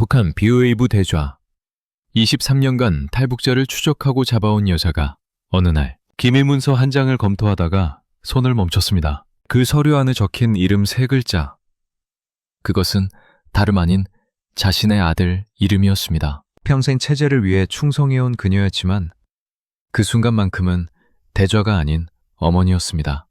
북한 비웨이브 대좌. 23년간 탈북자를 추적하고 잡아온 여자가 어느 날 기밀문서 한 장을 검토하다가 손을 멈췄습니다. 그 서류 안에 적힌 이름 3글자. 그것은 다름 아닌 자신의 아들 이름이었습니다. 평생 체제를 위해 충성해온 그녀였지만 그 순간만큼은 대좌가 아닌 어머니였습니다.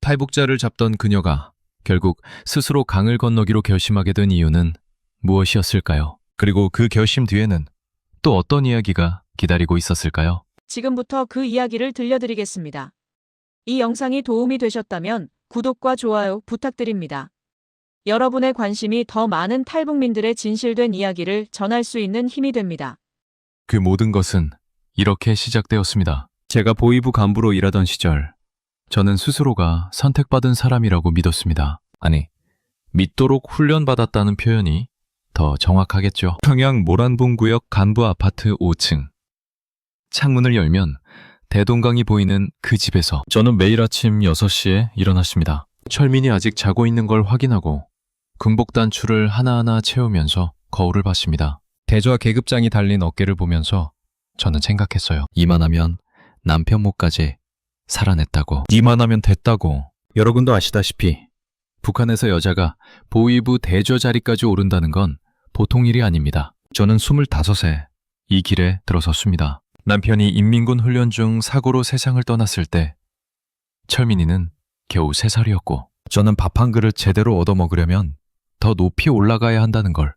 탈북자를 잡던 그녀가 결국 스스로 강을 건너기로 결심하게 된 이유는 무엇이었을까요? 그리고 그 결심 뒤에는 또 어떤 이야기가 기다리고 있었을까요? 지금부터 그 이야기를 들려드리겠습니다. 이 영상이 도움이 되셨다면 구독과 좋아요 부탁드립니다. 여러분의 관심이 더 많은 탈북민들의 진실된 이야기를 전할 수 있는 힘이 됩니다. 그 모든 것은 이렇게 시작되었습니다. 제가 보위부 간부로 일하던 시절, 저는 스스로가 선택받은 사람이라고 믿었습니다. 아니, 믿도록 훈련받았다는 표현이 더 정확하겠죠. 평양 모란봉구역 간부 아파트 5층. 창문을 열면 대동강이 보이는 그 집에서 저는 매일 아침 6시에 일어났습니다. 철민이 아직 자고 있는 걸 확인하고 군복 단추를 하나하나 채우면서 거울을 봤습니다. 대좌 계급장이 달린 어깨를 보면서 저는 생각했어요. 이만하면 남편 목까지 살아냈다고. 이만하면 됐다고. 여러분도 아시다시피 북한에서 여자가 보위부 대좌 자리까지 오른다는 건 보통 일이 아닙니다. 저는 25세 이 길에 들어섰습니다. 남편이 인민군 훈련 중 사고로 세상을 떠났을 때 철민이는 겨우 3살이었고 저는 밥 한 그릇 제대로 얻어먹으려면 더 높이 올라가야 한다는 걸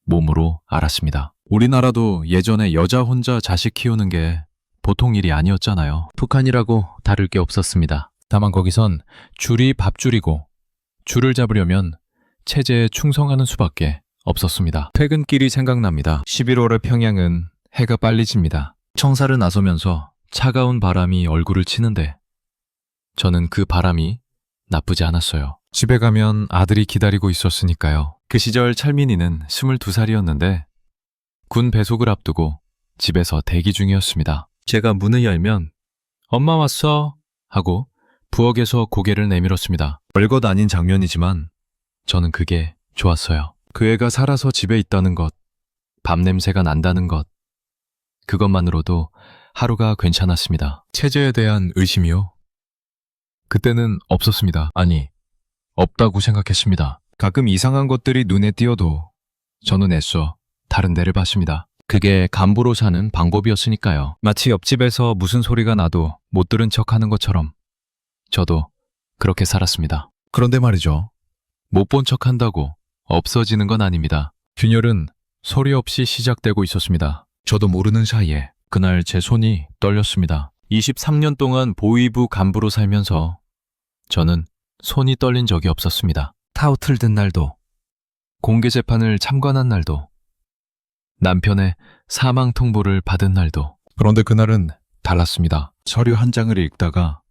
몸으로 알았습니다. 우리나라도 예전에 여자 혼자 자식 키우는 게 보통 일이 아니었잖아요. 북한이라고 다를 게 없었습니다. 다만 거기선 줄이 밥줄이고 줄을 잡으려면 체제에 충성하는 수밖에 없었습니다. 퇴근길이 생각납니다. 11월의 평양은 해가 빨리 집니다. 청사를 나서면서 차가운 바람이 얼굴을 치는데 저는 그 바람이 나쁘지 않았어요. 집에 가면 아들이 기다리고 있었으니까요. 그 시절 철민이는 22살이었는데 군 배속을 앞두고 집에서 대기 중이었습니다. 제가 문을 열면 엄마 왔어 하고 부엌에서 고개를 내밀었습니다. 별것 아닌 장면이지만 저는 그게 좋았어요. 그 애가 살아서 집에 있다는 것, 밥 냄새가 난다는 것, 그것만으로도 하루가 괜찮았습니다. 체제에 대한 의심이요? 그때는 없었습니다. 아니, 없다고 생각했습니다. 가끔 이상한 것들이 눈에 띄어도 저는 애써 다른 데를 봤습니다. 그게 간부로 사는 방법이었으니까요. 마치 옆집에서 무슨 소리가 나도 못 들은 척하는 것처럼 저도 그렇게 살았습니다. 그런데 말이죠. 못 본 척한다고 없어지는 건 아닙니다. 균열은 소리 없이 시작되고 있었습니다. 저도 모르는 사이에 그날 제 손이 떨렸습니다. 23년 동안 보위부 간부로 살면서 저는 손이 떨린 적이 없었습니다. 타우틀 든 날도, 공개 재판을 참관한 날도, 남편의 사망 통보를 받은 날도. 그런데 그날은 달랐습니다. 서류 한 장을 읽다가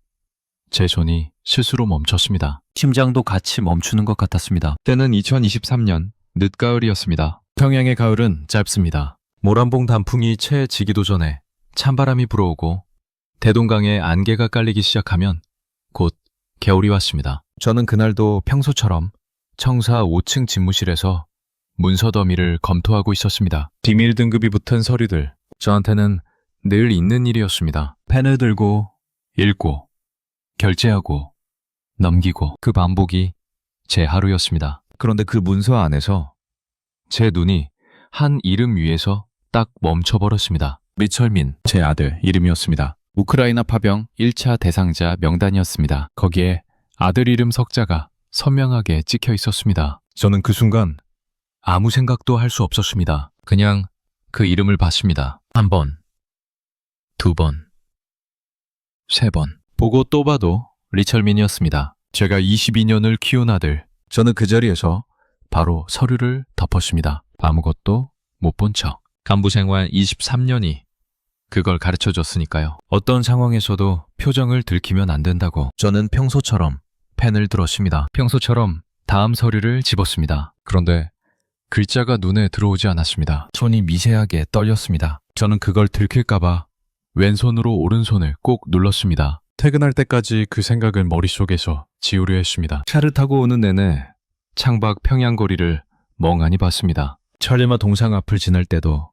제 손이 스스로 멈췄습니다. 심장도 같이 멈추는 것 같았습니다. 때는 2023년 늦가을이었습니다. 평양의 가을은 짧습니다. 모란봉 단풍이 채 지기도 전에 찬바람이 불어오고 대동강에 안개가 깔리기 시작하면 곧 겨울이 왔습니다. 저는 그날도 평소처럼 청사 5층 집무실에서 문서 더미를 검토하고 있었습니다. 비밀 등급이 붙은 서류들, 저한테는 늘 있는 일이었습니다. 펜을 들고 읽고 결제하고 넘기고 그 반복이 제 하루였습니다. 그런데 그 문서 안에서 제 눈이 한 이름 위에서 딱 멈춰버렸습니다. 리철민, 제 아들 이름이었습니다. 우크라이나 파병 1차 대상자 명단이었습니다. 거기에 아들 이름 석자가 선명하게 찍혀 있었습니다. 저는 그 순간 아무 생각도 할 수 없었습니다. 그냥 그 이름을 봤습니다. 1번, 2번, 3번. 보고 또 봐도 리철민이었습니다. 제가 22년을 키운 아들. 저는 그 자리에서 바로 서류를 덮었습니다. 아무것도 못 본 척. 간부 생활 23년이 그걸 가르쳐줬으니까요. 어떤 상황에서도 표정을 들키면 안 된다고. 저는 평소처럼 펜을 들었습니다. 평소처럼 다음 서류를 집었습니다. 그런데 글자가 눈에 들어오지 않았습니다. 손이 미세하게 떨렸습니다. 저는 그걸 들킬까봐 왼손으로 오른손을 꼭 눌렀습니다. 퇴근할 때까지 그 생각을 머릿속에서 지우려 했습니다. 차를 타고 오는 내내 창밖 평양거리를 멍하니 봤습니다. 천리마 동상 앞을 지날 때도,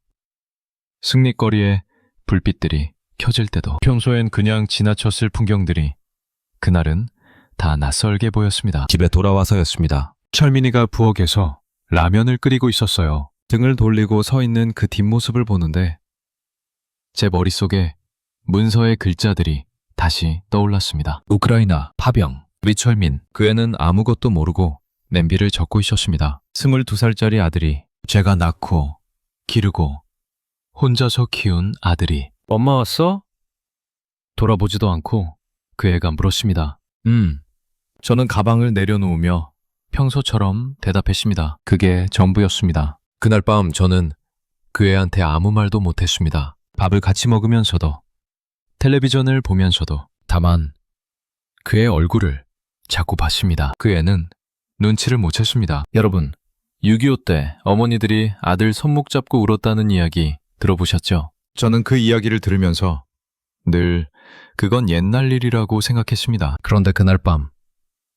승리거리에 불빛들이 켜질 때도, 평소엔 그냥 지나쳤을 풍경들이 그날은 다 낯설게 보였습니다. 집에 돌아와서였습니다. 철민이가 부엌에서 라면을 끓이고 있었어요. 등을 돌리고 서 있는 그 뒷모습을 보는데 제 머릿속에 문서의 글자들이 다시 떠올랐습니다. 우크라이나, 파병, 위철민. 그 애는 아무것도 모르고 냄비를 젓고 있었습니다. 22살짜리 아들이, 제가 낳고 기르고 혼자서 키운 아들이. 엄마 왔어? 돌아보지도 않고 그 애가 물었습니다. 저는 가방을 내려놓으며 평소처럼 대답했습니다. 그게 전부였습니다. 그날 밤 저는 그 애한테 아무 말도 못했습니다. 밥을 같이 먹으면서도, 텔레비전을 보면서도, 다만 그의 얼굴을 자꾸 봤습니다. 그 애는 눈치를 못 챘습니다. 여러분, 6.25 때 어머니들이 아들 손목 잡고 울었다는 이야기 들어보셨죠? 저는 그 이야기를 들으면서 늘 그건 옛날 일이라고 생각했습니다. 그런데 그날 밤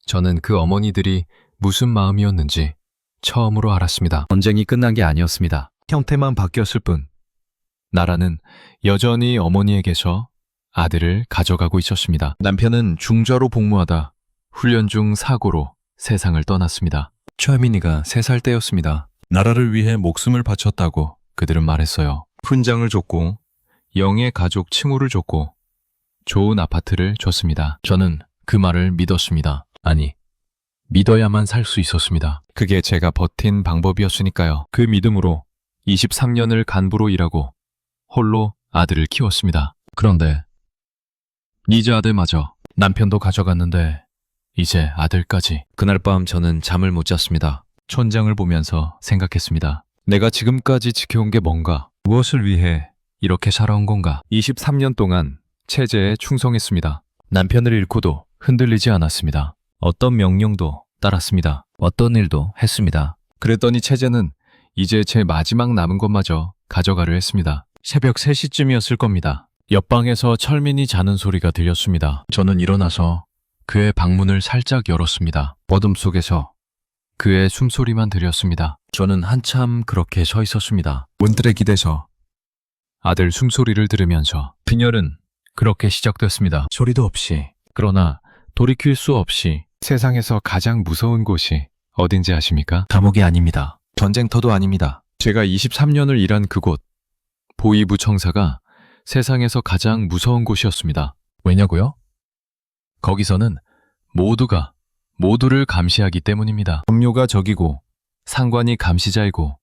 저는 그 어머니들이 무슨 마음이었는지 처음으로 알았습니다. 전쟁이 끝난 게 아니었습니다. 형태만 바뀌었을 뿐. 나라는 여전히 어머니에게서 아들을 가져가고 있었습니다. 남편은 중좌로 복무하다 훈련 중 사고로 세상을 떠났습니다. 최민이가 3살 때였습니다. 나라를 위해 목숨을 바쳤다고 그들은 말했어요. 훈장을 줬고 영의 가족 칭호를 줬고 좋은 아파트를 줬습니다. 저는 그 말을 믿었습니다. 아니, 믿어야만 살 수 있었습니다. 그게 제가 버틴 방법이었으니까요. 그 믿음으로 23년을 간부로 일하고 홀로 아들을 키웠습니다. 그런데 이제 아들마저 남편도 가져갔는데 이제 아들까지. 그날 밤 저는 잠을 못 잤습니다. 천장을 보면서 생각했습니다. 내가 지금까지 지켜온 게 뭔가? 무엇을 위해 이렇게 살아온 건가? 23년 동안 체제에 충성했습니다. 남편을 잃고도 흔들리지 않았습니다. 어떤 명령도 따랐습니다. 어떤 일도 했습니다. 그랬더니 체제는 이제 제 마지막 남은 것마저 가져가려 했습니다. 새벽 3시쯤이었을 겁니다. 옆방에서 철민이 자는 소리가 들렸습니다. 저는 일어나서 그의 방문을 살짝 열었습니다. 어둠 속에서 그의 숨소리만 들렸습니다. 저는 한참 그렇게 서 있었습니다. 문틀에 기대서 아들 숨소리를 들으면서 빈혈은 그렇게 시작됐습니다. 소리도 없이, 그러나 돌이킬 수 없이. 세상에서 가장 무서운 곳이 어딘지 아십니까? 감옥이 아닙니다. 전쟁터도 아닙니다. 제가 23년을 일한 그곳, 보위부 청사가 세상에서 가장 무서운 곳이었습니다. 왜냐고요? 거기서는 모두가 모두를 감시하기 때문입니다. 검료가 적이고 상관이 감시자이고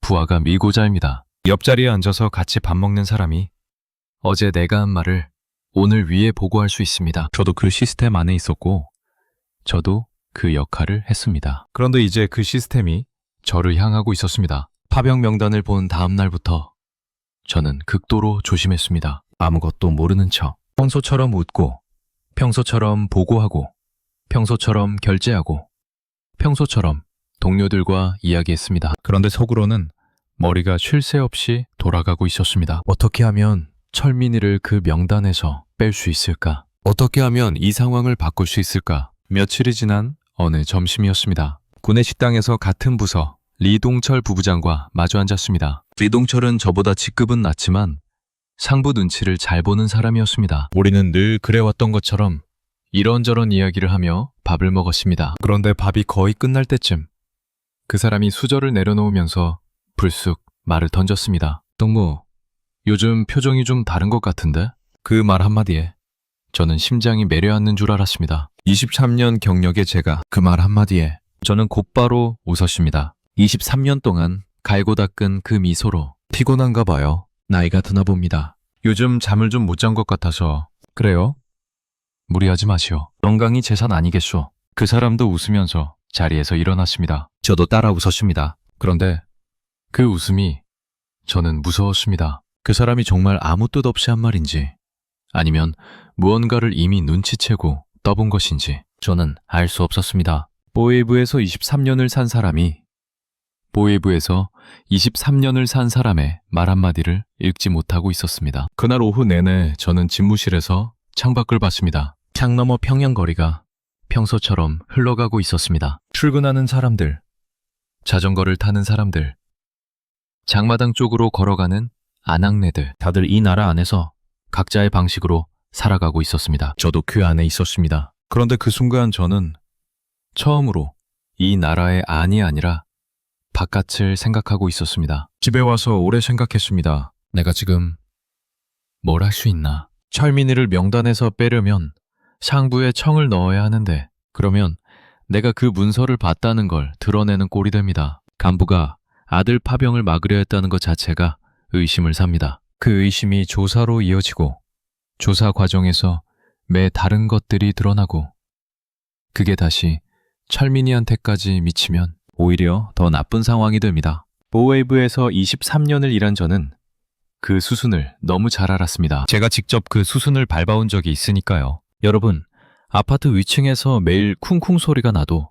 부하가 밀고자입니다. 옆자리에 앉아서 같이 밥 먹는 사람이 어제 내가 한 말을 오늘 위에 보고할 수 있습니다. 저도 그 시스템 안에 있었고 저도 그 역할을 했습니다. 그런데 이제 그 시스템이 저를 향하고 있었습니다. 파병 명단을 본 다음 날부터 저는 극도로 조심했습니다. 아무것도 모르는 척, 평소처럼 웃고, 평소처럼 보고하고, 평소처럼 결제하고, 평소처럼 동료들과 이야기했습니다. 그런데 속으로는 머리가 쉴 새 없이 돌아가고 있었습니다. 어떻게 하면 철민이를 그 명단에서 뺄 수 있을까? 어떻게 하면 이 상황을 바꿀 수 있을까? 며칠이 지난 어느 점심이었습니다. 군의 식당에서 같은 부서 리동철 부부장과 마주 앉았습니다. 리동철은 저보다 직급은 낮지만 상부 눈치를 잘 보는 사람이었습니다. 우리는 늘 그래왔던 것처럼 이런저런 이야기를 하며 밥을 먹었습니다. 그런데 밥이 거의 끝날 때쯤 그 사람이 수저를 내려놓으면서 불쑥 말을 던졌습니다. 동무, 요즘 표정이 좀 다른 것 같은데? 그 말 한마디에 저는 심장이 내려앉는 줄 알았습니다. 23년 경력의 제가 그 말 한마디에 저는 곧바로 웃었습니다. 23년 동안 갈고 닦은 그 미소로 피곤한가 봐요. 나이가 드나 봅니다. 요즘 잠을 좀 못 잔 것 같아서. 그래요? 무리하지 마시오. 건강이 재산 아니겠소. 그 사람도 웃으면서 자리에서 일어났습니다. 저도 따라 웃었습니다. 그런데 그 웃음이 저는 무서웠습니다. 그 사람이 정말 아무 뜻 없이 한 말인지 아니면 무언가를 이미 눈치채고 떠본 것인지 저는 알 수 없었습니다. 보위부에서 23년을 산 사람이 보위부에서 23년을 산 사람의 말 한마디를 읽지 못하고 있었습니다. 그날 오후 내내 저는 집무실에서 창밖을 봤습니다. 창 너머 평양거리가 평소처럼 흘러가고 있었습니다. 출근하는 사람들, 자전거를 타는 사람들, 장마당 쪽으로 걸어가는 아낙네들, 다들 이 나라 안에서 각자의 방식으로 살아가고 있었습니다. 저도 그 안에 있었습니다. 그런데 그 순간 저는 처음으로 이 나라의 안이 아니라 바깥을 생각하고 있었습니다. 집에 와서 오래 생각했습니다. 내가 지금 뭘 할 수 있나? 철민이를 명단에서 빼려면 상부에 청을 넣어야 하는데 그러면 내가 그 문서를 봤다는 걸 드러내는 꼴이 됩니다. 간부가 아들 파병을 막으려 했다는 것 자체가 의심을 삽니다. 그 의심이 조사로 이어지고 조사 과정에서 매 다른 것들이 드러나고 그게 다시 철민이한테까지 미치면 오히려 더 나쁜 상황이 됩니다. 보웨이브에서 23년을 일한 저는 그 수순을 너무 잘 알았습니다. 제가 직접 그 수순을 밟아온 적이 있으니까요. 여러분, 아파트 위층에서 매일 쿵쿵 소리가 나도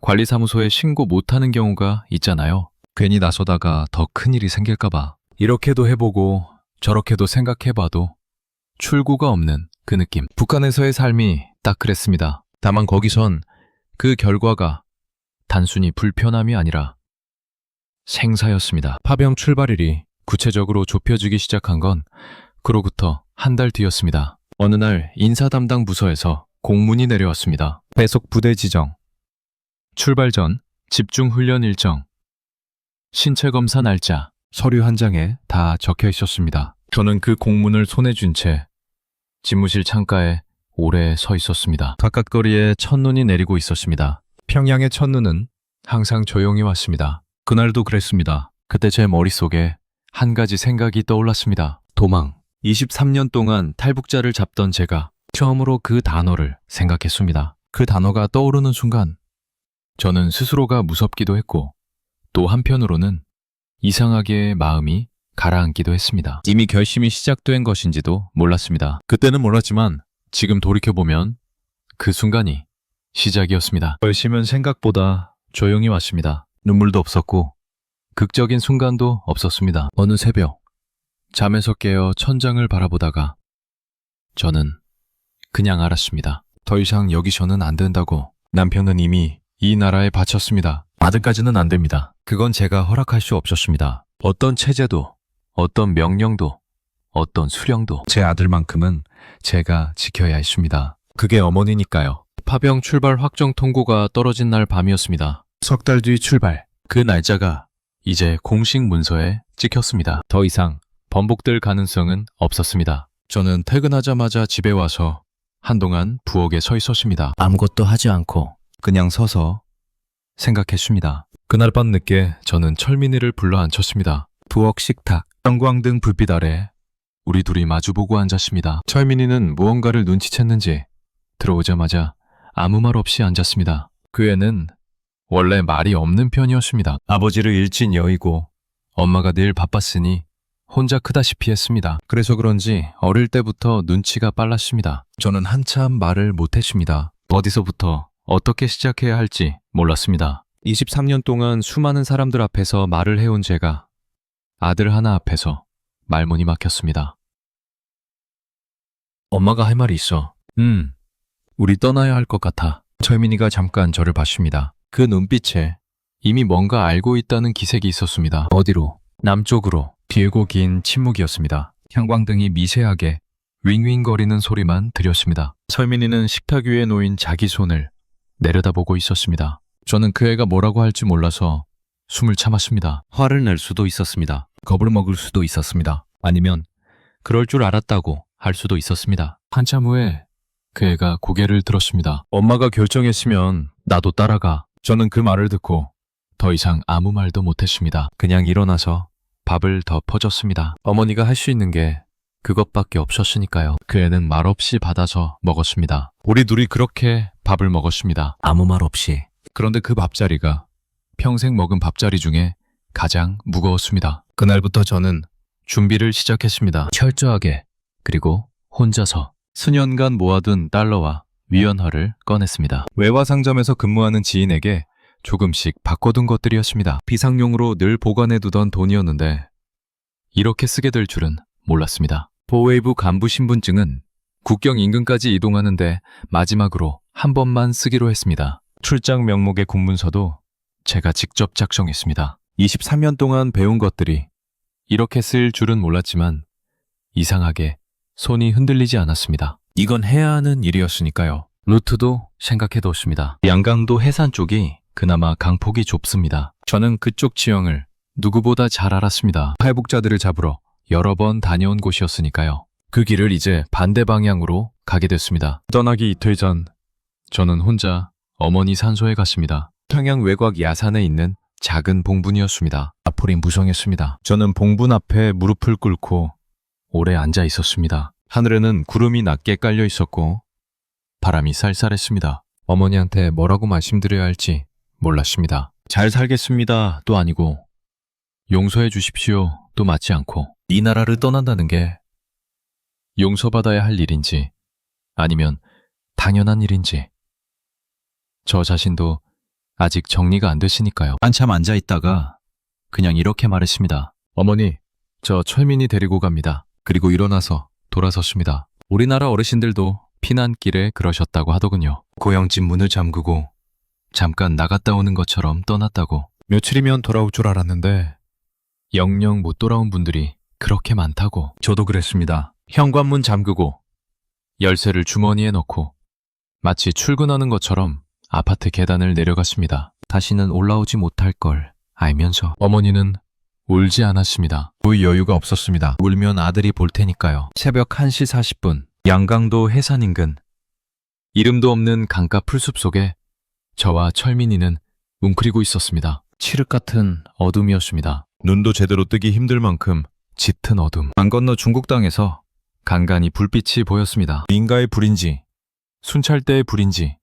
관리사무소에 신고 못하는 경우가 있잖아요. 괜히 나서다가 더 큰일이 생길까봐. 이렇게도 해보고 저렇게도 생각해봐도 출구가 없는 그 느낌. 북한에서의 삶이 딱 그랬습니다. 다만 거기선 그 결과가 단순히 불편함이 아니라 생사였습니다. 파병 출발일이 구체적으로 좁혀지기 시작한 건 그로부터 한 달 뒤였습니다. 어느 날 인사 담당 부서에서 공문이 내려왔습니다. 배속 부대 지정, 출발 전 집중 훈련 일정, 신체 검사 날짜, 서류 한 장에 다 적혀 있었습니다. 저는 그 공문을 손에 쥔 채 집무실 창가에 오래 서 있었습니다. 가깝거리에 첫눈이 내리고 있었습니다. 평양의 첫눈은 항상 조용히 왔습니다. 그날도 그랬습니다. 그때 제 머릿속에 한 가지 생각이 떠올랐습니다. 도망. 23년 동안 탈북자를 잡던 제가 처음으로 그 단어를 생각했습니다. 그 단어가 떠오르는 순간 저는 스스로가 무섭기도 했고 또 한편으로는 이상하게 마음이 가라앉기도 했습니다. 이미 결심이 시작된 것인지도 몰랐습니다. 그때는 몰랐지만 지금 돌이켜보면 그 순간이 시작이었습니다. 결심은 생각보다 조용히 왔습니다. 눈물도 없었고 극적인 순간도 없었습니다. 어느 새벽 잠에서 깨어 천장을 바라보다가 저는 그냥 알았습니다. 더 이상 여기서는 안 된다고. 남편은 이미 이 나라에 바쳤습니다. 아들까지는 안 됩니다. 그건 제가 허락할 수 없었습니다. 어떤 체제도, 어떤 명령도, 어떤 수령도 제 아들만큼은 제가 지켜야 했습니다. 그게 어머니니까요. 파병 출발 확정 통보가 떨어진 날 밤이었습니다. 석 달 뒤 출발. 그 날짜가 이제 공식 문서에 찍혔습니다. 더 이상 번복될 가능성은 없었습니다. 저는 퇴근하자마자 집에 와서 한동안 부엌에 서 있었습니다. 아무것도 하지 않고 그냥 서서 생각했습니다. 그날 밤 늦게 저는 철민이를 불러 앉혔습니다. 부엌 식탁, 형광등 불빛 아래 우리 둘이 마주보고 앉았습니다. 철민이는 무언가를 눈치챘는지 들어오자마자 아무 말 없이 앉았습니다. 그 애는 원래 말이 없는 편이었습니다. 아버지를 일진 여이고 엄마가 늘 바빴으니 혼자 크다시피 했습니다. 그래서 그런지 어릴 때부터 눈치가 빨랐습니다. 저는 한참 말을 못했습니다. 어디서부터 어떻게 시작해야 할지 몰랐습니다. 23년 동안 수많은 사람들 앞에서 말을 해온 제가 아들 하나 앞에서 말문이 막혔습니다. 엄마가 할 말이 있어. 우리 떠나야 할 것 같아. 철민이가 잠깐 저를 봤습니다. 그 눈빛에 이미 뭔가 알고 있다는 기색이 있었습니다. 어디로? 남쪽으로. 길고 긴 침묵이었습니다. 형광등이 미세하게 윙윙거리는 소리만 들렸습니다. 철민이는 식탁 위에 놓인 자기 손을 내려다보고 있었습니다. 저는 그 애가 뭐라고 할지 몰라서 숨을 참았습니다. 화를 낼 수도 있었습니다. 겁을 먹을 수도 있었습니다. 아니면 그럴 줄 알았다고 할 수도 있었습니다. 한참 후에 그 애가 고개를 들었습니다. 엄마가 결정했으면 나도 따라가. 저는 그 말을 듣고 더 이상 아무 말도 못했습니다. 그냥 일어나서 밥을 더 퍼줬습니다. 어머니가 할 수 있는 게 그것밖에 없었으니까요. 그 애는 말없이 받아서 먹었습니다. 우리 둘이 그렇게 밥을 먹었습니다. 아무 말 없이. 그런데 그 밥자리가 평생 먹은 밥자리 중에 가장 무거웠습니다. 그날부터 저는 준비를 시작했습니다. 철저하게, 그리고 혼자서 수년간 모아둔 달러와 위안화를 꺼냈습니다. 외화상점에서 근무하는 지인에게 조금씩 바꿔둔 것들이었습니다. 비상용으로 늘 보관해두던 돈이었는데 이렇게 쓰게 될 줄은 몰랐습니다. 보웨이브 간부 신분증은 국경 인근까지 이동하는데 마지막으로 한 번만 쓰기로 했습니다. 출장 명목의 공문서도 제가 직접 작성했습니다. 23년 동안 배운 것들이 이렇게 쓸 줄은 몰랐지만 이상하게 손이 흔들리지 않았습니다. 이건 해야 하는 일이었으니까요. 루트도 생각해뒀습니다. 양강도 해산 쪽이 그나마 강폭이 좁습니다. 저는 그쪽 지형을 누구보다 잘 알았습니다. 탈북자들을 잡으러 여러 번 다녀온 곳이었으니까요. 그 길을 이제 반대 방향으로 가게 됐습니다. 떠나기 이틀 전 저는 혼자 어머니 산소에 갔습니다. 평양 외곽 야산에 있는 작은 봉분이었습니다. 앞홀이 무성했습니다. 저는 봉분 앞에 무릎을 꿇고 오래 앉아 있었습니다. 하늘에는 구름이 낮게 깔려 있었고 바람이 쌀쌀했습니다. 어머니한테 뭐라고 말씀드려야 할지 몰랐습니다. 잘 살겠습니다 도 아니고 용서해 주십시오 도 맞지 않고 이 나라를 떠난다는 게 용서받아야 할 일인지 아니면 당연한 일인지 저 자신도 아직 정리가 안 됐으니까요. 한참 앉아 있다가 그냥 이렇게 말했습니다. 어머니, 저 철민이 데리고 갑니다. 그리고 일어나서 돌아섰습니다. 우리나라 어르신들도 피난길에 그러셨다고 하더군요. 고향집 문을 잠그고 잠깐 나갔다 오는 것처럼 떠났다고. 며칠이면 돌아올 줄 알았는데 영영 못 돌아온 분들이 그렇게 많다고. 저도 그랬습니다. 현관문 잠그고 열쇠를 주머니에 넣고 마치 출근하는 것처럼 아파트 계단을 내려갔습니다. 다시는 올라오지 못할 걸 알면서. 어머니는 울지 않았습니다. 울 여유가 없었습니다. 울면 아들이 볼 테니까요. 새벽 1시 40분 양강도 해산 인근 이름도 없는 강가 풀숲 속에 저와 철민이는 웅크리고 있었습니다. 칠흑 같은 어둠이었습니다. 눈도 제대로 뜨기 힘들 만큼 짙은 어둠. 강 건너 중국 땅에서 간간히 불빛이 보였습니다. 인가의 불인지 순찰대의 불인지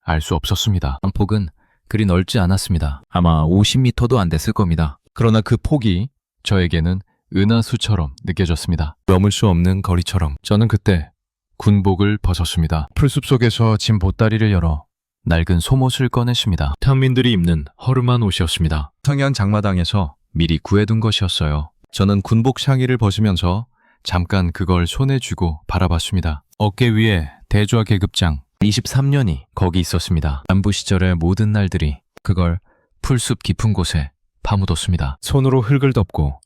알 수 없었습니다. 폭은 그리 넓지 않았습니다. 아마 50m도 안 됐을 겁니다. 그러나 그 폭이 저에게는 은하수처럼 느껴졌습니다. 넘을 수 없는 거리처럼. 저는 그때 군복을 벗었습니다. 풀숲 속에서 짐 보따리를 열어 낡은 속옷을 꺼냈습니다. 평민들이 입는 허름한 옷이었습니다. 성양 장마당에서 미리 구해둔 것이었어요. 저는 군복 상의를 벗으면서 잠깐 그걸 손에 쥐고 바라봤습니다. 어깨 위에 대좌 계급장 23년이 거기 있었습니다. 남부 시절의 모든 날들이 그걸 풀숲 깊은 곳에 파묻었습니다. 손으로 흙을 덮고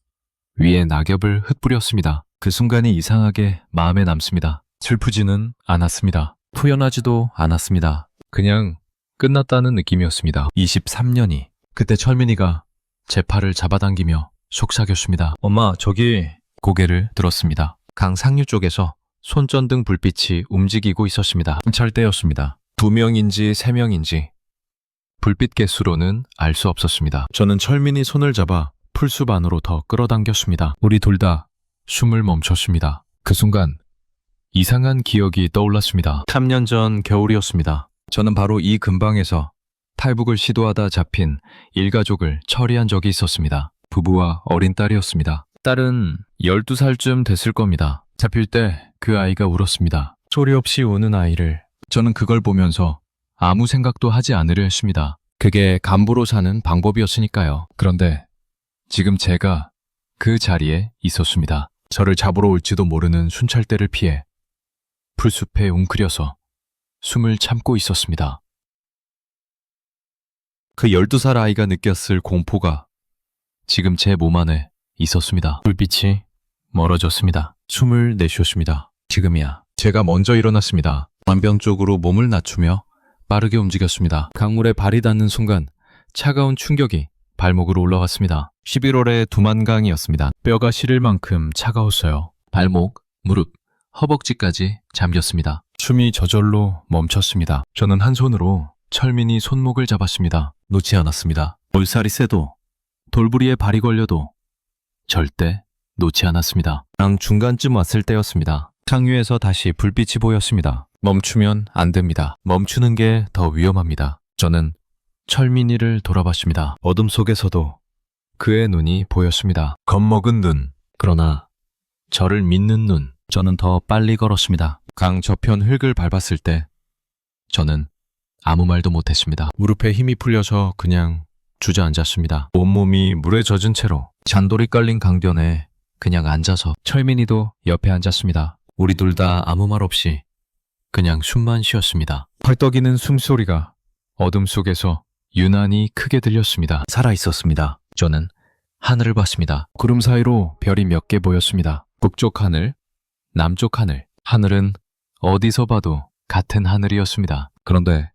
위에 낙엽을 흩뿌렸습니다. 그 순간이 이상하게 마음에 남습니다. 슬프지는 않았습니다. 후련하지도 않았습니다. 그냥 끝났다는 느낌이었습니다. 23년이. 그때 철민이가 제 팔을 잡아당기며 속삭였습니다. 엄마, 저기. 고개를 들었습니다. 강 상류 쪽에서 손전등 불빛이 움직이고 있었습니다. 철때였습니다. 2명인지 3명인지 불빛 개수로는 알 수 없었습니다. 저는 철민이 손을 잡아 풀숲 안으로 더 끌어당겼습니다. 우리 둘 다 숨을 멈췄습니다. 그 순간 이상한 기억이 떠올랐습니다. 3년 전 겨울이었습니다. 저는 바로 이 근방에서 탈북을 시도하다 잡힌 일가족을 처리한 적이 있었습니다. 부부와 어린 딸이었습니다. 딸은 12살쯤 됐을 겁니다. 잡힐 때 그 아이가 울었습니다. 소리 없이 우는 아이를. 저는 그걸 보면서 아무 생각도 하지 않으려 했습니다. 그게 간부로 사는 방법이었으니까요. 그런데 지금 제가 그 자리에 있었습니다. 저를 잡으러 올지도 모르는 순찰대를 피해 풀숲에 웅크려서 숨을 참고 있었습니다. 그 12살 아이가 느꼈을 공포가 지금 제 몸 안에 있었습니다. 불빛이 멀어졌습니다. 숨을 내쉬었습니다. 지금이야. 제가 먼저 일어났습니다. 완변 쪽으로 몸을 낮추며 빠르게 움직였습니다. 강물에 발이 닿는 순간 차가운 충격이 발목으로 올라왔습니다. 11월의 두만강이었습니다. 뼈가 시릴 만큼 차가웠어요. 발목, 무릎, 허벅지까지 잠겼습니다. 숨이 저절로 멈췄습니다. 저는 한 손으로 철민이 손목을 잡았습니다. 놓지 않았습니다. 물살이 세도 돌부리에 발이 걸려도 절대 놓지 않았습니다. 강 중간쯤 왔을 때였습니다. 상류에서 다시 불빛이 보였습니다. 멈추면 안 됩니다. 멈추는 게 더 위험합니다. 저는 철민이를 돌아봤습니다. 어둠 속에서도 그의 눈이 보였습니다. 겁먹은 눈. 그러나 저를 믿는 눈. 저는 더 빨리 걸었습니다. 강 저편 흙을 밟았을 때 저는 아무 말도 못했습니다. 무릎에 힘이 풀려서 그냥 주저앉았습니다. 온몸이 물에 젖은 채로 잔돌이 깔린 강변에 그냥 앉아서. 철민이도 옆에 앉았습니다. 우리 둘 다 아무 말 없이 그냥 숨만 쉬었습니다. 헐떡이는 숨소리가 어둠 속에서 유난히 크게 들렸습니다. 살아 있었습니다. 저는 하늘을 봤습니다. 구름 사이로 별이 몇 개 보였습니다. 북쪽 하늘, 남쪽 하늘. 하늘은 어디서 봐도 같은 하늘이었습니다. 그런데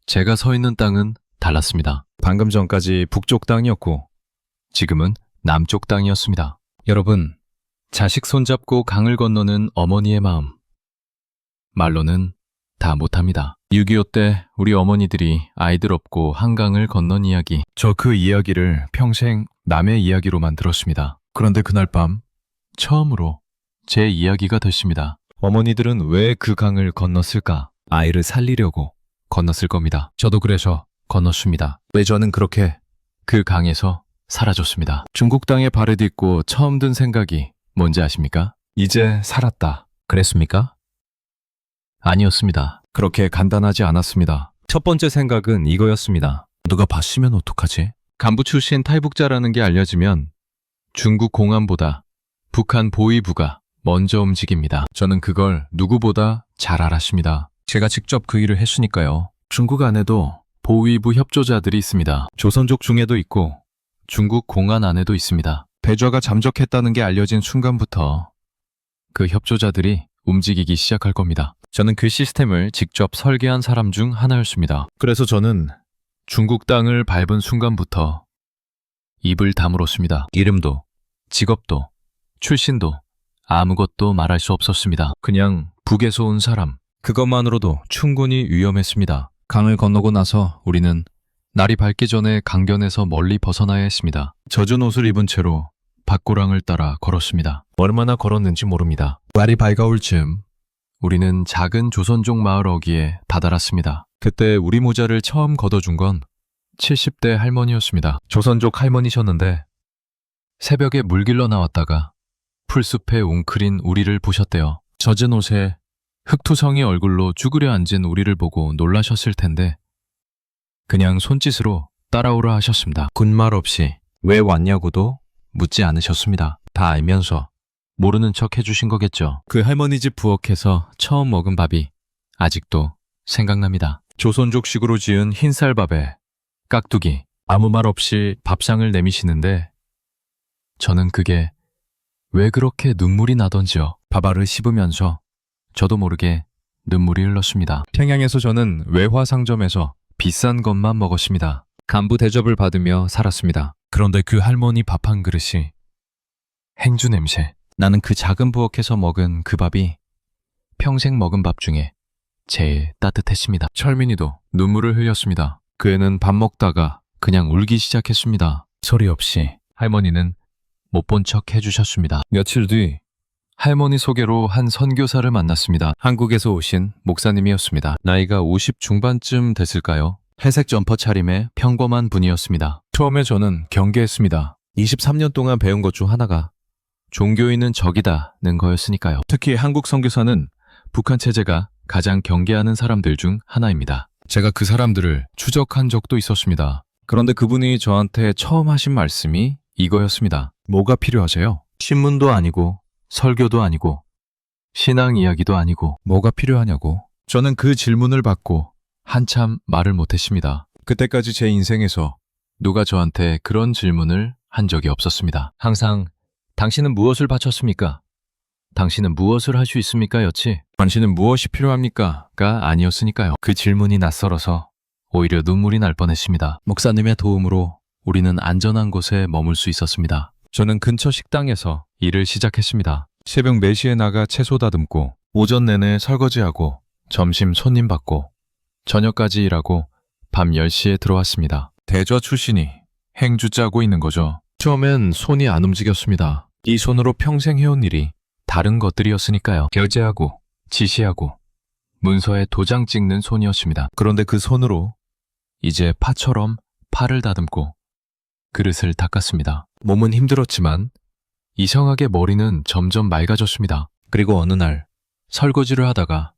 제가 서 있는 땅은 달랐습니다. 방금 전까지 북쪽 땅이었고 지금은 남쪽 땅이었습니다. 여러분, 자식 손잡고 강을 건너는 어머니의 마음. 말로는 다 못합니다. 6.25 때 우리 어머니들이 아이들 없고 한강을 건넌 이야기. 저 그 이야기를 평생 남의 이야기로만 들었습니다. 그런데 그날 밤 처음으로 제 이야기가 됐습니다. 어머니들은 왜 그 강을 건넜을까? 아이를 살리려고 건넜을 겁니다. 저도 그래서 건넜습니다. 왜 저는 그렇게 그 강에서 사라졌습니다. 중국 땅에 발을 딛고 처음 든 생각이 뭔지 아십니까? 이제 살았다. 그랬습니까? 아니었습니다. 그렇게 간단하지 않았습니다. 첫 번째 생각은 이거였습니다. 누가 봤으면 어떡하지? 간부 출신 탈북자라는 게 알려지면 중국 공안보다 북한 보위부가 먼저 움직입니다. 저는 그걸 누구보다 잘 알았습니다. 제가 직접 그 일을 했으니까요. 중국 안에도 보위부 협조자들이 있습니다. 조선족 중에도 있고 중국 공안 안에도 있습니다. 배좌가 잠적했다는 게 알려진 순간부터 그 협조자들이 움직이기 시작할 겁니다. 저는 그 시스템을 직접 설계한 사람 중 하나였습니다. 그래서 저는 중국 땅을 밟은 순간부터 입을 다물었습니다. 이름도, 직업도, 출신도 아무것도 말할 수 없었습니다. 그냥 북에서 온 사람, 그것만으로도 충분히 위험했습니다. 강을 건너고 나서 우리는 날이 밝기 전에 강변에서 멀리 벗어나야 했습니다. 젖은 옷을 입은 채로 밭고랑을 따라 걸었습니다. 얼마나 걸었는지 모릅니다. 날이 밝아올 즈음 우리는 작은 조선족 마을 어귀에 다다랐습니다. 그때 우리 모자를 처음 걷어준 건 70대 할머니였습니다. 조선족 할머니셨는데 새벽에 물 길러 나왔다가 풀숲에 웅크린 우리를 보셨대요. 젖은 옷에 흑투성이 얼굴로 쭈그려 앉은 우리를 보고 놀라셨을 텐데 그냥 손짓으로 따라오라 하셨습니다. 군말 없이 왜 왔냐고도 묻지 않으셨습니다. 다 알면서 모르는 척 해주신 거겠죠. 그 할머니 집 부엌에서 처음 먹은 밥이 아직도 생각납니다. 조선족식으로 지은 흰쌀밥에 깍두기, 아무 말 없이 밥상을 내미시는데 저는 그게 왜 그렇게 눈물이 나던지요. 밥알을 씹으면서 저도 모르게 눈물이 흘렀습니다. 평양에서 저는 외화 상점에서 비싼 것만 먹었습니다. 간부 대접을 받으며 살았습니다. 그런데 그 할머니 밥 한 그릇이 행주 냄새. 나는 그 작은 부엌에서 먹은 그 밥이 평생 먹은 밥 중에 제일 따뜻했습니다. 철민이도 눈물을 흘렸습니다. 그 애는 밥 먹다가 그냥 울기 시작했습니다. 소리 없이 할머니는 못 본 척 해주셨습니다. 며칠 뒤 할머니 소개로 한 선교사를 만났습니다. 한국에서 오신 목사님이었습니다. 나이가 50 중반쯤 됐을까요? 회색 점퍼 차림의 평범한 분이었습니다. 처음에 저는 경계했습니다. 23년 동안 배운 것 중 하나가 종교인은 적이다는 거였으니까요. 특히 한국 선교사는 북한 체제가 가장 경계하는 사람들 중 하나입니다. 제가 그 사람들을 추적한 적도 있었습니다. 그런데 그분이 저한테 처음 하신 말씀이 이거였습니다. 뭐가 필요하세요? 신문도 아니고 설교도 아니고 신앙 이야기도 아니고 뭐가 필요하냐고. 저는 그 질문을 받고 한참 말을 못했습니다. 그때까지 제 인생에서 누가 저한테 그런 질문을 한 적이 없었습니다. 항상 당신은 무엇을 바쳤습니까? 당신은 무엇을 할 수 있습니까? 였지. 당신은 무엇이 필요합니까? 가 아니었으니까요. 그 질문이 낯설어서 오히려 눈물이 날 뻔했습니다. 목사님의 도움으로 우리는 안전한 곳에 머물 수 있었습니다. 저는 근처 식당에서 일을 시작했습니다. 새벽 4시에 나가 채소 다듬고 오전 내내 설거지하고 점심 손님 받고 저녁까지 일하고 밤 10시에 들어왔습니다. 대좌 출신이 행주 짜고 있는 거죠. 처음엔 손이 안 움직였습니다. 이 손으로 평생 해온 일이 다른 것들이었으니까요. 결제하고 지시하고 문서에 도장 찍는 손이었습니다. 그런데 그 손으로 이제 파처럼 팔을 다듬고 그릇을 닦았습니다. 몸은 힘들었지만 이상하게 머리는 점점 맑아졌습니다. 그리고 어느 날 설거지를 하다가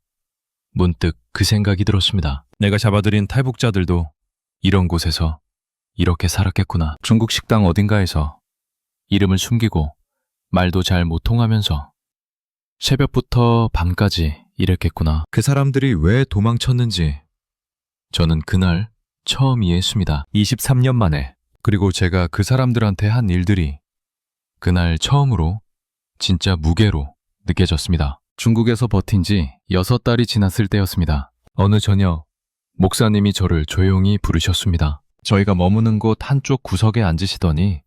문득 그 생각이 들었습니다. 내가 잡아들인 탈북자들도 이런 곳에서 이렇게 살았겠구나. 중국 식당 어딘가에서 이름을 숨기고 말도 잘 못 통하면서 새벽부터 밤까지 일했겠구나. 그 사람들이 왜 도망쳤는지 저는 그날 처음 이해했습니다. 23년 만에. 그리고 제가 그 사람들한테 한 일들이 그날 처음으로 진짜 무게로 느껴졌습니다. 중국에서 버틴 지 6달이 지났을 때였습니다. 어느 저녁 목사님이 저를 조용히 부르셨습니다. 저희가 머무는 곳 한쪽 구석에 앉으시더니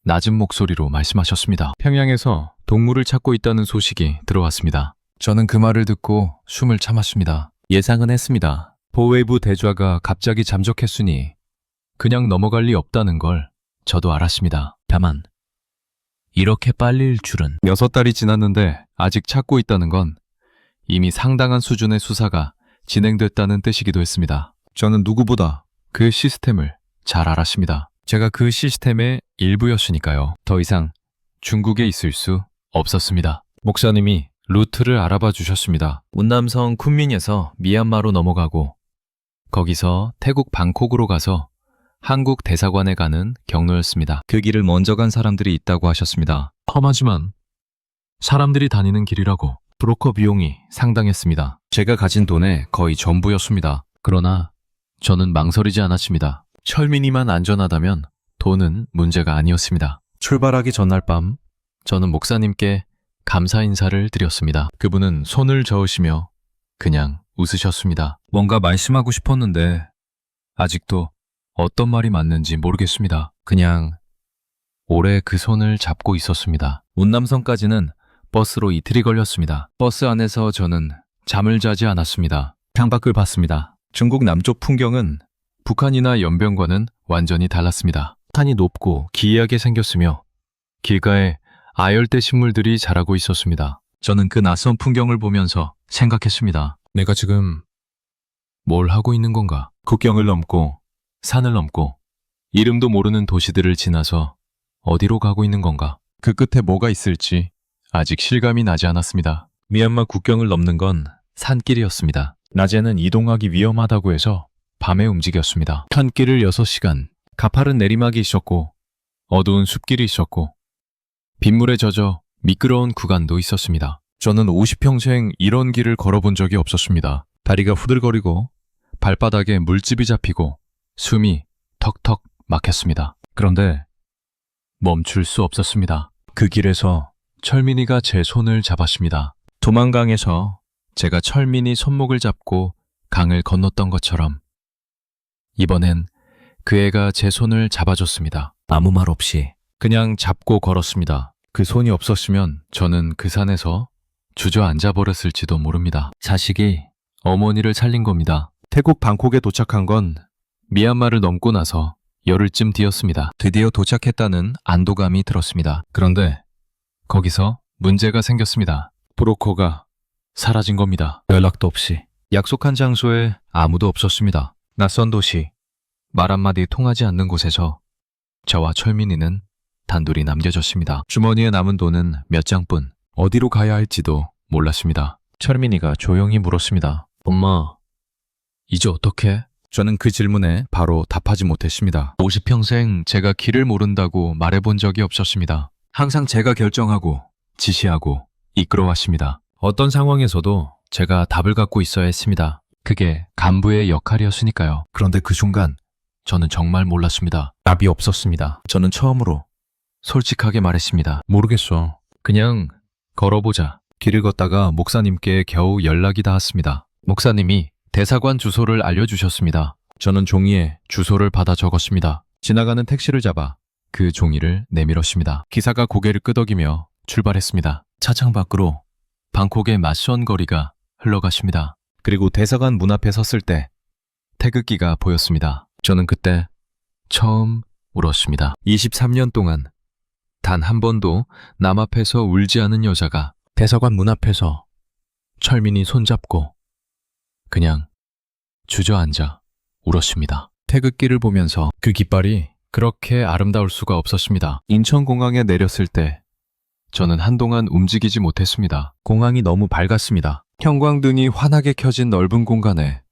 낮은 목소리로 말씀하셨습니다. 평양에서 동물을 찾고 있다는 소식이 들어왔습니다. 저는 그 말을 듣고 숨을 참았습니다. 예상은 했습니다. 보웨이브 대좌가 갑자기 잠적했으니 그냥 넘어갈 리 없다는 걸 저도 알았습니다. 다만 이렇게 빨리일 줄은. 6달이 지났는데 아직 찾고 있다는 건 이미 상당한 수준의 수사가 진행됐다는 뜻이기도 했습니다. 저는 누구보다 그 시스템을 잘 알았습니다. 제가 그 시스템의 일부였으니까요. 더 이상 중국에 있을 수 없었습니다. 목사님이 루트를 알아봐 주셨습니다. 운남성 쿤민에서 미얀마로 넘어가고 거기서 태국 방콕으로 가서 한국 대사관에 가는 경로였습니다. 그 길을 먼저 간 사람들이 있다고 하셨습니다. 험하지만 사람들이 다니는 길이라고. 브로커 비용이 상당했습니다. 제가 가진 돈의 거의 전부였습니다. 그러나 저는 망설이지 않았습니다. 철민이만 안전하다면 돈은 문제가 아니었습니다. 출발하기 전날 밤 저는 목사님께 감사 인사를 드렸습니다. 그분은 손을 저으시며 그냥 웃으셨습니다. 뭔가 말씀하고 싶었는데 아직도 어떤 말이 맞는지 모르겠습니다. 그냥 오래 그 손을 잡고 있었습니다. 운남성까지는 버스로 이틀이 걸렸습니다. 버스 안에서 저는 잠을 자지 않았습니다. 창밖을 봤습니다. 중국 남쪽 풍경은 북한이나 연변과는 완전히 달랐습니다. 산이 높고 기이하게 생겼으며 길가에 아열대 식물들이 자라고 있었습니다. 저는 그 낯선 풍경을 보면서 생각했습니다. 내가 지금 뭘 하고 있는 건가? 국경을 넘고 산을 넘고 이름도 모르는 도시들을 지나서 어디로 가고 있는 건가? 그 끝에 뭐가 있을지 아직 실감이 나지 않았습니다. 미얀마 국경을 넘는 건 산길이었습니다. 낮에는 이동하기 위험하다고 해서 밤에 움직였습니다. 산길을 6시간, 가파른 내리막이 있었고 어두운 숲길이 있었고 빗물에 젖어 미끄러운 구간도 있었습니다. 저는 50평생 이런 길을 걸어본 적이 없었습니다. 다리가 후들거리고 발바닥에 물집이 잡히고 숨이 턱턱 막혔습니다. 그런데 멈출 수 없었습니다. 그 길에서 철민이가 제 손을 잡았습니다. 도만강에서 제가 철민이 손목을 잡고 강을 건넜던 것처럼 이번엔 그 애가 제 손을 잡아줬습니다. 아무 말 없이 그냥 잡고 걸었습니다. 그 손이 없었으면 저는 그 산에서 주저앉아 버렸을지도 모릅니다. 자식이 어머니를 살린 겁니다. 태국 방콕에 도착한 건 미얀마를 넘고 나서 열흘쯤 뒤였습니다. 드디어 도착했다는 안도감이 들었습니다. 그런데 거기서 문제가 생겼습니다. 브로커가 사라진 겁니다. 연락도 없이. 약속한 장소에 아무도 없었습니다. 낯선 도시, 말 한마디 통하지 않는 곳에서 저와 철민이는 단둘이 남겨졌습니다. 주머니에 남은 돈은 몇 장뿐. 어디로 가야 할지도 몰랐습니다. 철민이가 조용히 물었습니다. 엄마, 이제 어떡해? 저는 그 질문에 바로 답하지 못했습니다. 50평생 제가 길을 모른다고 말해본 적이 없었습니다. 항상 제가 결정하고 지시하고 이끌어왔습니다. 어떤 상황에서도 제가 답을 갖고 있어야 했습니다. 그게 간부의 역할이었으니까요. 그런데 그 순간 저는 정말 몰랐습니다. 답이 없었습니다. 저는 처음으로 솔직하게 말했습니다. 모르겠어. 그냥 걸어보자. 길을 걷다가 목사님께 겨우 연락이 닿았습니다. 목사님이 대사관 주소를 알려주셨습니다. 저는 종이에 주소를 받아 적었습니다. 지나가는 택시를 잡아 그 종이를 내밀었습니다. 기사가 고개를 끄덕이며 출발했습니다. 차창 밖으로 방콕의 낯선 거리가 흘러갔습니다. 그리고 대사관 문 앞에 섰을 때 태극기가 보였습니다. 저는 그때 처음 울었습니다. 23년 동안 단 한 번도 남 앞에서 울지 않은 여자가 대사관 문 앞에서 철민이 손잡고 그냥 주저앉아 울었습니다. 태극기를 보면서 그 깃발이 그렇게 아름다울 수가 없었습니다. 인천공항에 내렸을 때 저는 한동안 움직이지 못했습니다. 공항이 너무 밝았습니다. 형광등이 환하게 켜진 넓은 공간에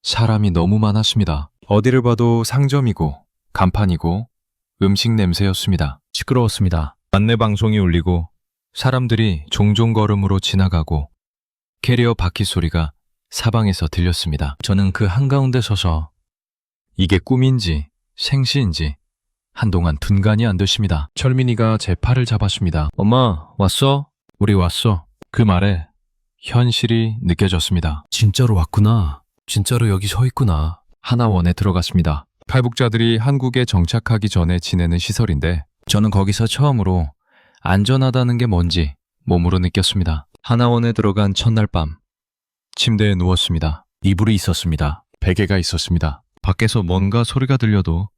사람이 너무 많았습니다. 어디를 봐도 상점이고 간판이고 음식 냄새였습니다. 시끄러웠습니다. 안내 방송이 울리고 사람들이 종종 걸음으로 지나가고 캐리어 바퀴 소리가 사방에서 들렸습니다. 저는 그 한가운데 서서 이게 꿈인지 생시인지 한동안 둔간이 안 되십니다. 철민이가 제 팔을 잡았습니다. 엄마, 왔어? 우리 왔어. 그 말에 현실이 느껴졌습니다. 진짜로 왔구나. 진짜로 여기 서 있구나. 하나원에 들어갔습니다. 탈북자들이 한국에 정착하기 전에 지내는 시설인데 저는 거기서 처음으로 안전하다는 게 뭔지 몸으로 느꼈습니다. 하나원에 들어간 첫날 밤 침대에 누웠습니다. 이불이 있었습니다. 베개가 있었습니다. 밖에서 뭔가 소리가 들려도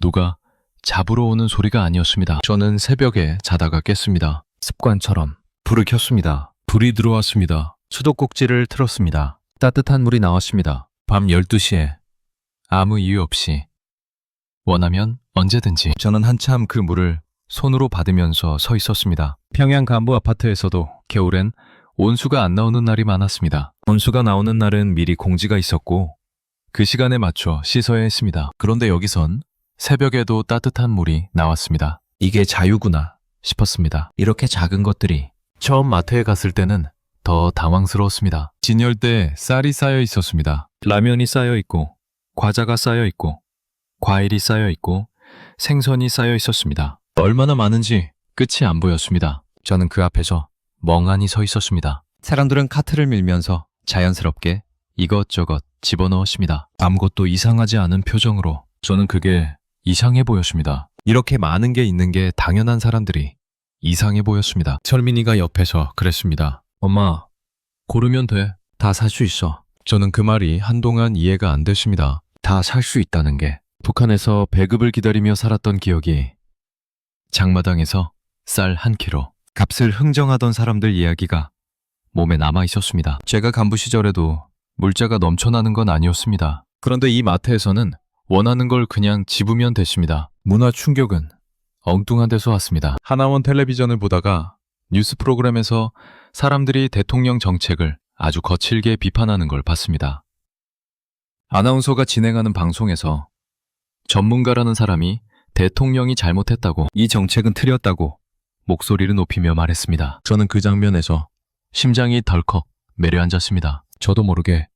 누가 잡으러 오는 소리가 아니었습니다. 저는 새벽에 자다가 깼습니다. 습관처럼 불을 켰습니다. 불이 들어왔습니다. 수도꼭지를 틀었습니다. 따뜻한 물이 나왔습니다. 밤 12시에 아무 이유 없이 원하면 언제든지 저는 한참 그 물을 손으로 받으면서 서 있었습니다. 평양 간부 아파트에서도 겨울엔 온수가 안 나오는 날이 많았습니다. 온수가 나오는 날은 미리 공지가 있었고 그 시간에 맞춰 씻어야 했습니다. 그런데 여기선 새벽에도 따뜻한 물이 나왔습니다. 이게 자유구나 싶었습니다. 이렇게 작은 것들이 처음 마트에 갔을 때는 더 당황스러웠습니다. 진열대에 쌀이 쌓여 있었습니다. 라면이 쌓여 있고 과자가 쌓여 있고 과일이 쌓여 있고 생선이 쌓여 있었습니다. 얼마나 많은지 끝이 안 보였습니다. 저는 그 앞에서 멍하니 서 있었습니다. 사람들은 카트를 밀면서 자연스럽게 이것저것 집어넣었습니다. 아무것도 이상하지 않은 표정으로 저는 그게 이상해 보였습니다. 이렇게 많은 게 있는 게 당연한 사람들이 이상해 보였습니다. 철민이가 옆에서 그랬습니다. 엄마, 고르면 돼. 다 살 수 있어. 저는 그 말이 한동안 이해가 안 됐습니다. 다 살 수 있다는 게. 북한에서 배급을 기다리며 살았던 기억이 장마당에서 쌀 1kg 값을 흥정하던 사람들 이야기가 몸에 남아 있었습니다. 제가 간부 시절에도 물자가 넘쳐나는 건 아니었습니다. 그런데 이 마트에서는 원하는 걸 그냥 집으면 됐습니다. 문화 충격은 엉뚱한 데서 왔습니다. 하나원 텔레비전을 보다가 뉴스 프로그램에서 사람들이 대통령 정책을 아주 거칠게 비판하는 걸 봤습니다. 아나운서가 진행하는 방송에서 전문가라는 사람이 대통령이 잘못했다고, 이 정책은 틀렸다고 목소리를 높이며 말했습니다. 저는 그 장면에서 심장이 덜컥 내려앉았습니다. 저도 모르게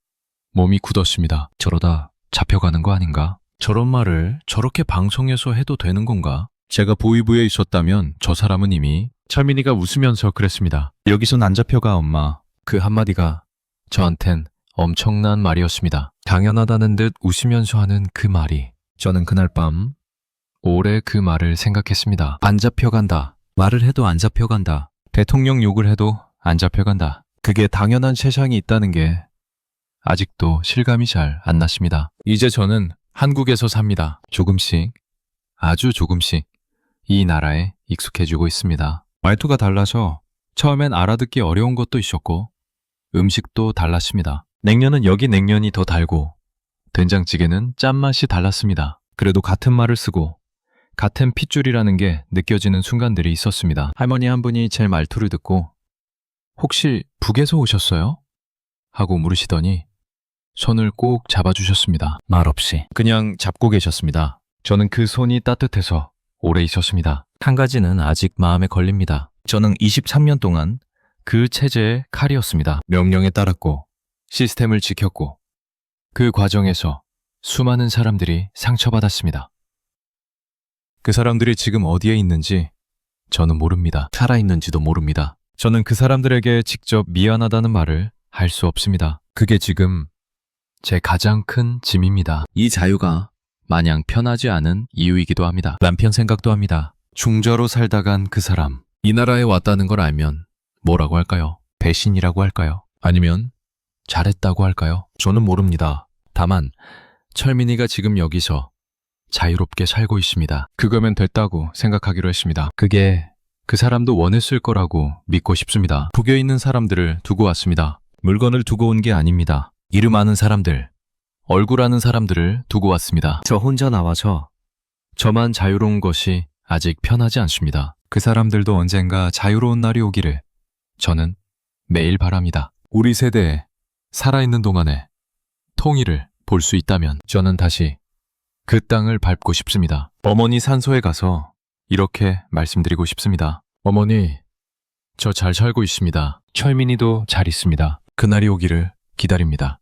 몸이 굳었습니다. 저러다 잡혀가는 거 아닌가? 저런 말을 저렇게 방송에서 해도 되는 건가? 제가 보위부에 있었다면 저 사람은 이미. 철민이가 웃으면서 그랬습니다. 여기선 안 잡혀가, 엄마. 그 한마디가 저한텐 엄청난 말이었습니다. 당연하다는 듯 웃으면서 하는 그 말이. 저는 그날 밤 오래 그 말을 생각했습니다. 안 잡혀간다. 말을 해도 안 잡혀간다. 대통령 욕을 해도 안 잡혀간다. 그게 당연한 세상이 있다는 게 아직도 실감이 잘 안 났습니다. 이제 저는 한국에서 삽니다. 조금씩, 아주 조금씩 이 나라에 익숙해지고 있습니다. 말투가 달라서 처음엔 알아듣기 어려운 것도 있었고 음식도 달랐습니다. 냉면은 여기 냉면이 더 달고 된장찌개는 짠맛이 달랐습니다. 그래도 같은 말을 쓰고 같은 핏줄이라는 게 느껴지는 순간들이 있었습니다. 할머니 한 분이 제 말투를 듣고 혹시 북에서 오셨어요? 하고 물으시더니 손을 꼭 잡아주셨습니다. 말없이 그냥 잡고 계셨습니다. 저는 그 손이 따뜻해서 오래 있었습니다. 한 가지는 아직 마음에 걸립니다. 저는 23년 동안 그 체제의 칼이었습니다. 명령에 따랐고 시스템을 지켰고 그 과정에서 수많은 사람들이 상처받았습니다. 그 사람들이 지금 어디에 있는지 저는 모릅니다. 살아있는지도 모릅니다. 저는 그 사람들에게 직접 미안하다는 말을 할 수 없습니다. 그게 지금 제 가장 큰 짐입니다. 이 자유가 마냥 편하지 않은 이유이기도 합니다. 남편 생각도 합니다. 중저로 살다간 그 사람, 이 나라에 왔다는 걸 알면 뭐라고 할까요? 배신이라고 할까요? 아니면 잘했다고 할까요? 저는 모릅니다. 다만 철민이가 지금 여기서 자유롭게 살고 있습니다. 그거면 됐다고 생각하기로 했습니다. 그게 그 사람도 원했을 거라고 믿고 싶습니다. 북에 있는 사람들을 두고 왔습니다. 물건을 두고 온 게 아닙니다. 이름 아는 사람들, 얼굴 아는 사람들을 두고 왔습니다. 저 혼자 나와서 저만 자유로운 것이 아직 편하지 않습니다. 그 사람들도 언젠가 자유로운 날이 오기를 저는 매일 바랍니다. 우리 세대에 살아있는 동안에 통일을 볼 수 있다면 저는 다시 그 땅을 밟고 싶습니다. 어머니 산소에 가서 이렇게 말씀드리고 싶습니다. 어머니, 저 잘 살고 있습니다. 철민이도 잘 있습니다. 그날이 오기를 기다립니다.